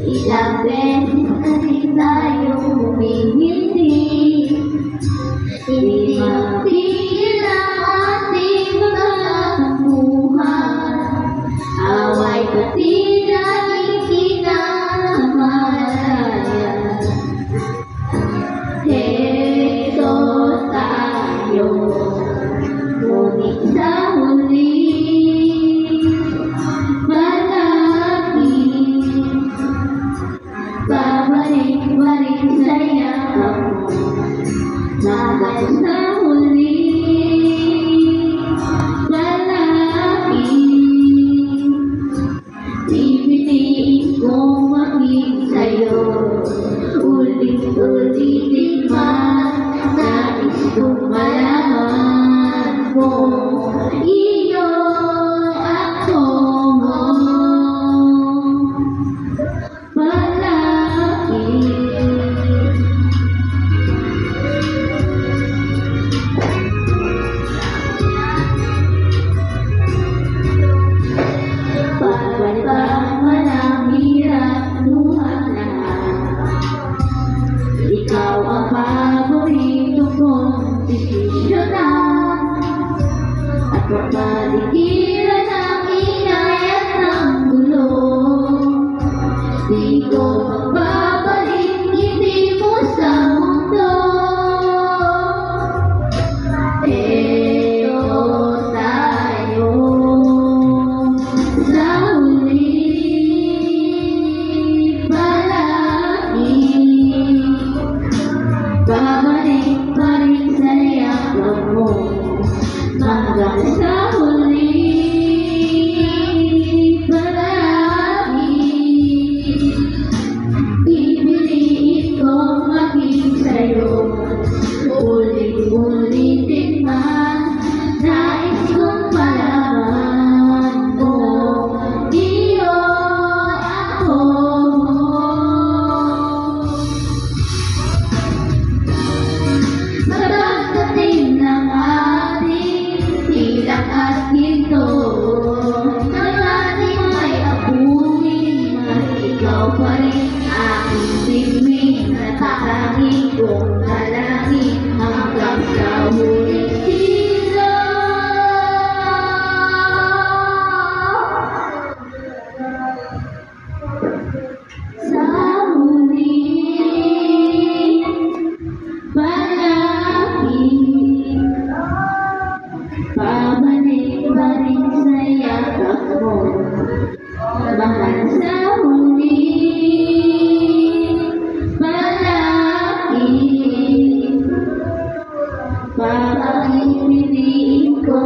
Ilang beses na rin tayong humihindi. Hindi magpigil ang ating pagkakambuhan. Away pati laging kinamalayan. Heto tayo, ngunit sa huli balik-balik saya ako hanggang sa huli. Malaki pipiliin kong maging sa'yo. Ulit-ulitin man nais kong malaman mo. Iyo ako ikaw ang paborito kong desisyonan. At mapaligiran ang ingay at ang gulo. Di ko magbabalik ngiti mo sa mundo. Eto tayo sa huli. Babalik-balik sa yakap mo hanggang sa huli. Palagi pipiliin kong maging sa'yo. Ulit-ulitin man nais kong malaman mo. Iyo ako. Pagdating ng ating ilang at ginto, ng ating may apunin, ikaw pa rin aking bigwin, at tatangin kong dalangin hanggang sa huling silo. Sa huli babalik-balik sa yakap mo mahal sa huli. Palagi babalik-piliin ko